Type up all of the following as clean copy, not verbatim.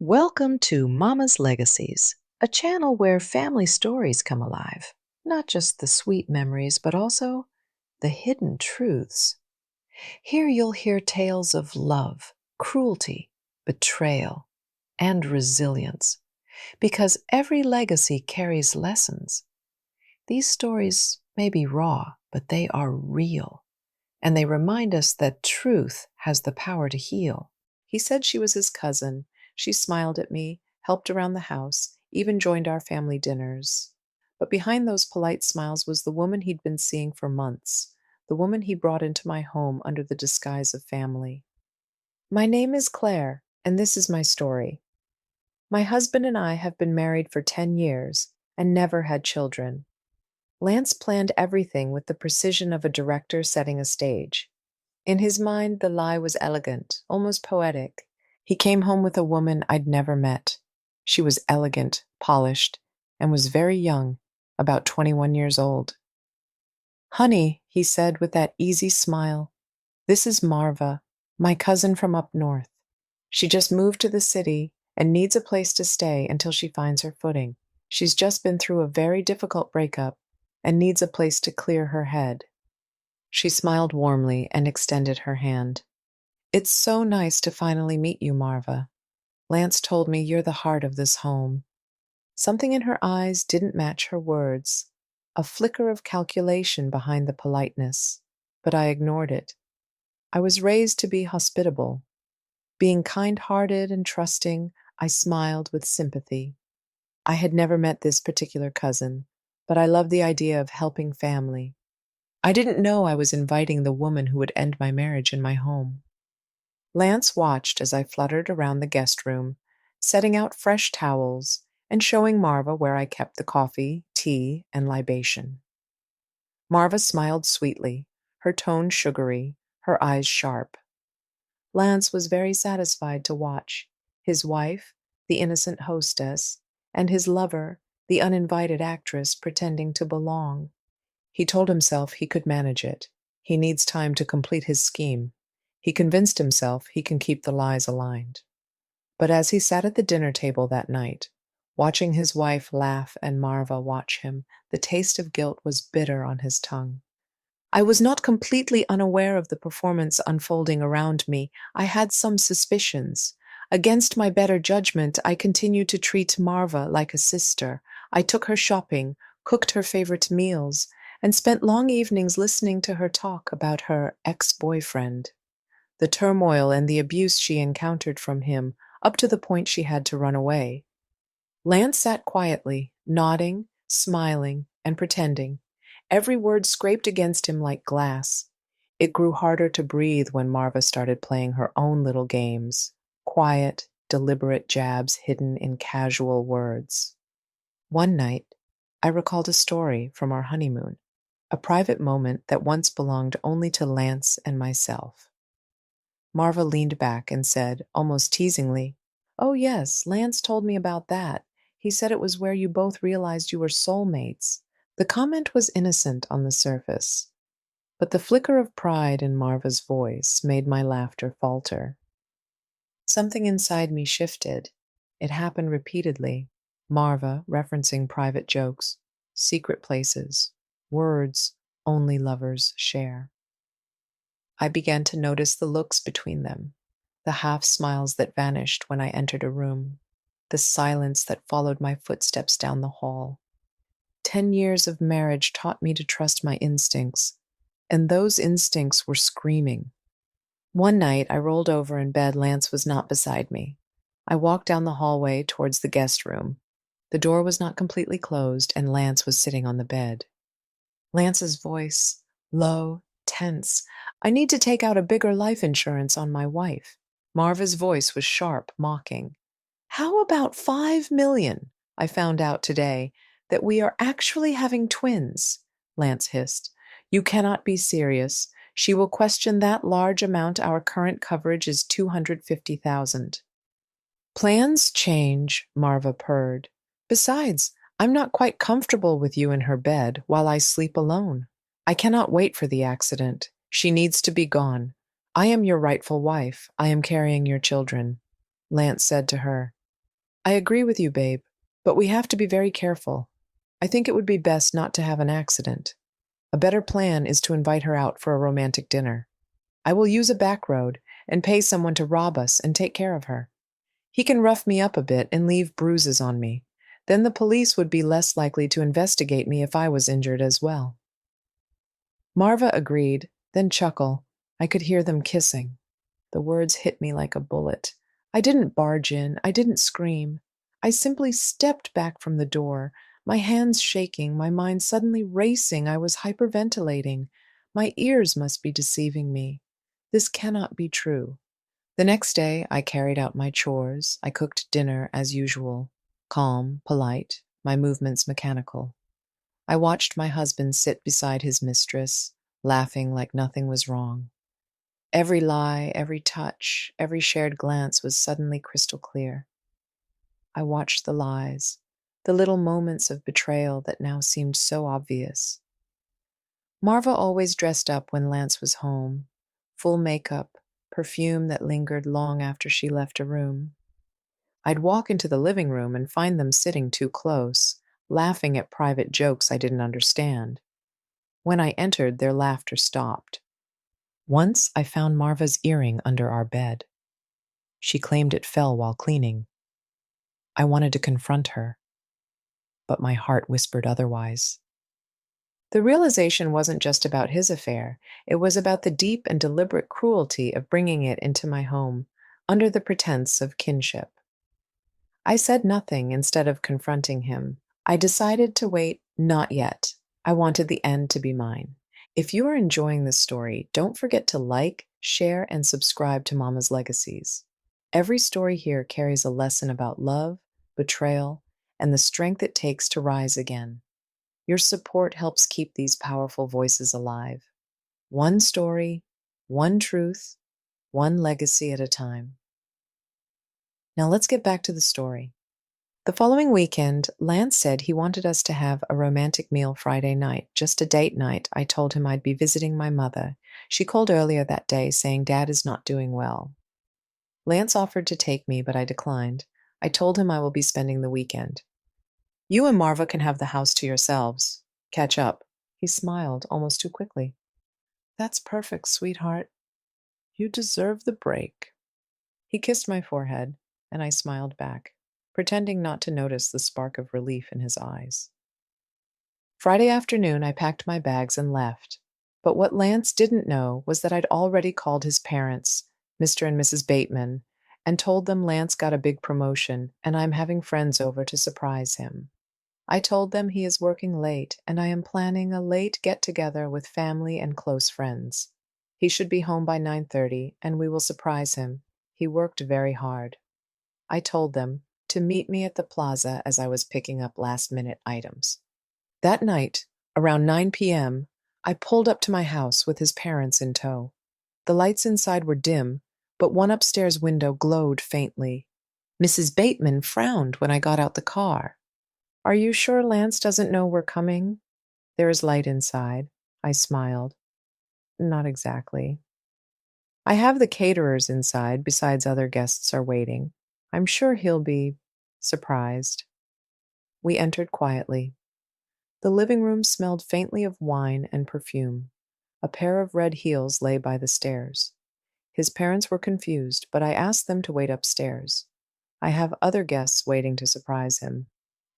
Welcome to Mama's Legacies, a channel where family stories come alive. Not just the sweet memories, but also the hidden truths. Here you'll hear tales of love, cruelty, betrayal, and resilience, because every legacy carries lessons. These stories may be raw, but they are real, and they remind us that truth has the power to heal. He said she was his cousin. She smiled at me, helped around the house, even joined our family dinners. But behind those polite smiles was the woman he'd been seeing for months, the woman he brought into my home under the disguise of family. My name is Claire, and this is my story. My husband and I have been married for 10 years and never had children. Lance planned everything with the precision of a director setting a stage. In his mind, the lie was elegant, almost poetic. He came home with a woman I'd never met. She was elegant, polished, and was very young, about 21 years old. "Honey," he said with that easy smile, "this is Marva, my cousin from up north. She just moved to the city and needs a place to stay until she finds her footing. She's just been through a very difficult breakup and needs a place to clear her head." She smiled warmly and extended her hand. "It's so nice to finally meet you, Marva. Lance told me you're the heart of this home." Something in her eyes didn't match her words, a flicker of calculation behind the politeness, but I ignored it. I was raised to be hospitable. Being kind-hearted and trusting, I smiled with sympathy. I had never met this particular cousin, but I loved the idea of helping family. I didn't know I was inviting the woman who would end my marriage in my home. Lance watched as I fluttered around the guest room, setting out fresh towels and showing Marva where I kept the coffee, tea, and libation. Marva smiled sweetly, her tone sugary, her eyes sharp. Lance was very satisfied to watch his wife, the innocent hostess, and his lover, the uninvited actress pretending to belong. He told himself he could manage it. He needs time to complete his scheme. He convinced himself he can keep the lies aligned. But as he sat at the dinner table that night, watching his wife laugh and Marva watch him, the taste of guilt was bitter on his tongue. I was not completely unaware of the performance unfolding around me. I had some suspicions. Against my better judgment, I continued to treat Marva like a sister. I took her shopping, cooked her favorite meals, and spent long evenings listening to her talk about her ex-boyfriend, the turmoil and the abuse she encountered from him, up to the point she had to run away. Lance sat quietly, nodding, smiling, and pretending, every word scraped against him like glass. It grew harder to breathe when Marva started playing her own little games, quiet, deliberate jabs hidden in casual words. One night, I recalled a story from our honeymoon, a private moment that once belonged only to Lance and myself. Marva leaned back and said, almost teasingly, "Oh yes, Lance told me about that. He said it was where you both realized you were soulmates." The comment was innocent on the surface, but the flicker of pride in Marva's voice made my laughter falter. Something inside me shifted. It happened repeatedly. Marva referencing private jokes, secret places, words only lovers share. I began to notice the looks between them, the half-smiles that vanished when I entered a room, the silence that followed my footsteps down the hall. 10 years of marriage taught me to trust my instincts, and those instincts were screaming. One night, I rolled over in bed. Lance was not beside me. I walked down the hallway towards the guest room. The door was not completely closed, and Lance was sitting on the bed. Lance's voice, low, tense. "I need to take out a bigger life insurance on my wife." Marva's voice was sharp, mocking. "How about 5 million? I found out today that we are actually having twins," Lance hissed. "You cannot be serious. She will question that large amount. Our current coverage is 250,000. "Plans change," Marva purred. "Besides, I'm not quite comfortable with you in her bed while I sleep alone. I cannot wait for the accident. She needs to be gone. I am your rightful wife. I am carrying your children," Lance said to her. I agree with you, babe, but we have to be very careful. I think it would be best not to have an accident. A better plan is to invite her out for a romantic dinner. I will use a back road and pay someone to rob us and take care of her. He can rough me up a bit and leave bruises on me. Then the police would be less likely to investigate me if I was injured as well. Marva agreed, then chuckled. I could hear them kissing. The words hit me like a bullet. I didn't barge in. I didn't scream. I simply stepped back from the door, my hands shaking, my mind suddenly racing. I was hyperventilating. My ears must be deceiving me. This cannot be true. The next day, I carried out my chores. I cooked dinner as usual, calm, polite, my movements mechanical. I watched my husband sit beside his mistress, laughing like nothing was wrong. Every lie, every touch, every shared glance was suddenly crystal clear. I watched the lies, the little moments of betrayal that now seemed so obvious. Marva always dressed up when Lance was home, full makeup, perfume that lingered long after she left a room. I'd walk into the living room and find them sitting too close, laughing at private jokes I didn't understand. When I entered, their laughter stopped. Once I found Marva's earring under our bed. She claimed it fell while cleaning. I wanted to confront her, but my heart whispered otherwise. The realization wasn't just about his affair, it was about the deep and deliberate cruelty of bringing it into my home, under the pretense of kinship. I said nothing instead of confronting him. I decided to wait, not yet. I wanted the end to be mine. If you are enjoying this story, don't forget to like, share, and subscribe to Mama's Legacies. Every story here carries a lesson about love, betrayal, and the strength it takes to rise again. Your support helps keep these powerful voices alive. One story, one truth, one legacy at a time. Now let's get back to the story. The following weekend, Lance said he wanted us to have a romantic meal Friday night, just a date night. I told him I'd be visiting my mother. She called earlier that day saying Dad is not doing well. Lance offered to take me, but I declined. I told him I will be spending the weekend. You and Marva can have the house to yourselves. Catch up. He smiled almost too quickly. That's perfect, sweetheart. You deserve the break. He kissed my forehead, and I smiled back, pretending not to notice the spark of relief in his eyes. Friday afternoon, I packed my bags and left. But what Lance didn't know was that I'd already called his parents, Mr. and Mrs. Bateman, and told them Lance got a big promotion and I'm having friends over to surprise him. I told them he is working late and I am planning a late get-together with family and close friends. He should be home by 9:30 and we will surprise him. He worked very hard. I told them to meet me at the plaza as I was picking up last-minute items. That night, around 9 p.m., I pulled up to my house with his parents in tow. The lights inside were dim, but one upstairs window glowed faintly. Mrs. Bateman frowned when I got out the car. Are you sure Lance doesn't know we're coming? There is light inside. I smiled. Not exactly. I have the caterers inside, besides other guests are waiting. I'm sure he'll be surprised. We entered quietly. The living room smelled faintly of wine and perfume. A pair of red heels lay by the stairs. His parents were confused, but I asked them to wait upstairs. I have other guests waiting to surprise him.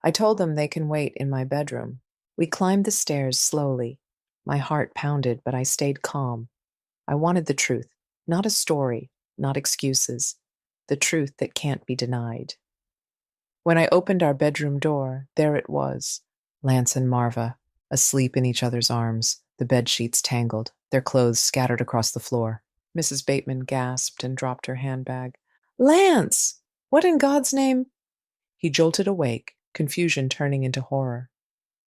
I told them they can wait in my bedroom. We climbed the stairs slowly. My heart pounded, but I stayed calm. I wanted the truth, not a story, not excuses. The truth that can't be denied. When I opened our bedroom door, there it was, Lance and Marva, asleep in each other's arms, the bedsheets tangled, their clothes scattered across the floor. Mrs. Bateman gasped and dropped her handbag. Lance! What in God's name? He jolted awake, confusion turning into horror.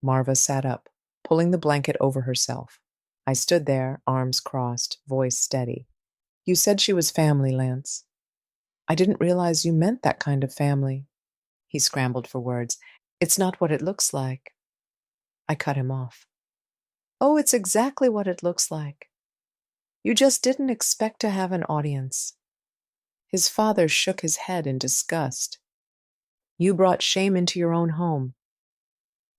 Marva sat up, pulling the blanket over herself. I stood there, arms crossed, voice steady. You said she was family, Lance. I didn't realize you meant that kind of family. He scrambled for words. It's not what it looks like. I cut him off. Oh, it's exactly what it looks like. You just didn't expect to have an audience. His father shook his head in disgust. You brought shame into your own home.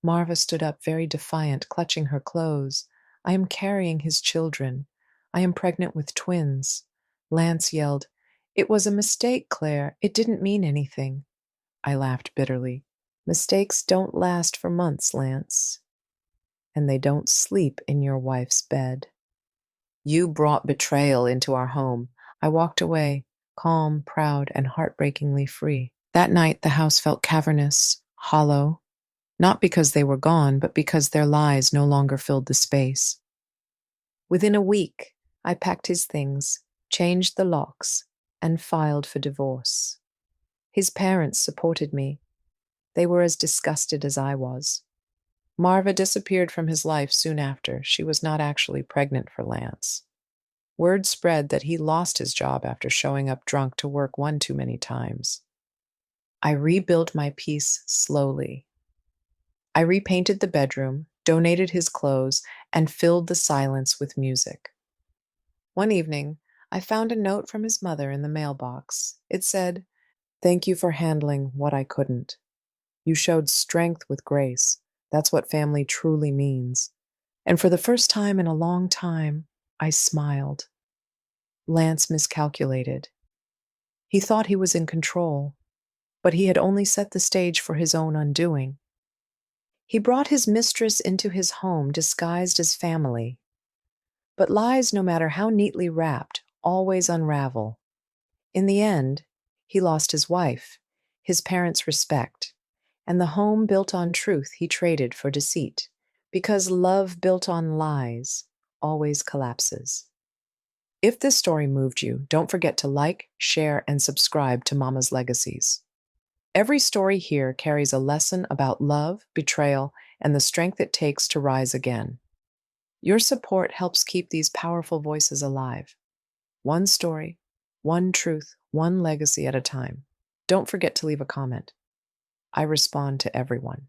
Marva stood up, very defiant, clutching her clothes. I am carrying his children. I am pregnant with twins. Lance yelled, It was a mistake, Claire. It didn't mean anything. I laughed bitterly. Mistakes don't last for months, Lance. And they don't sleep in your wife's bed. You brought betrayal into our home. I walked away, calm, proud, and heartbreakingly free. That night, the house felt cavernous, hollow, not because they were gone, but because their lies no longer filled the space. Within a week, I packed his things, changed the locks, and filed for divorce. His parents supported me. They were as disgusted as I was. Marva disappeared from his life soon after. She was not actually pregnant for Lance. Word spread that he lost his job after showing up drunk to work one too many times. I rebuilt my peace slowly. I repainted the bedroom, donated his clothes, and filled the silence with music. One evening, I found a note from his mother in the mailbox. It said, Thank you for handling what I couldn't. You showed strength with grace. That's what family truly means. And for the first time in a long time, I smiled. Lance miscalculated. He thought he was in control, but he had only set the stage for his own undoing. He brought his mistress into his home disguised as family. But lies, no matter how neatly wrapped, always unravel. In the end, he lost his wife, his parents' respect, and the home built on truth he traded for deceit, because love built on lies always collapses. If this story moved you, don't forget to like, share, and subscribe to Mama's Legacies. Every story here carries a lesson about love, betrayal, and the strength it takes to rise again. Your support helps keep these powerful voices alive. One story, one truth, one legacy at a time. Don't forget to leave a comment. I respond to everyone.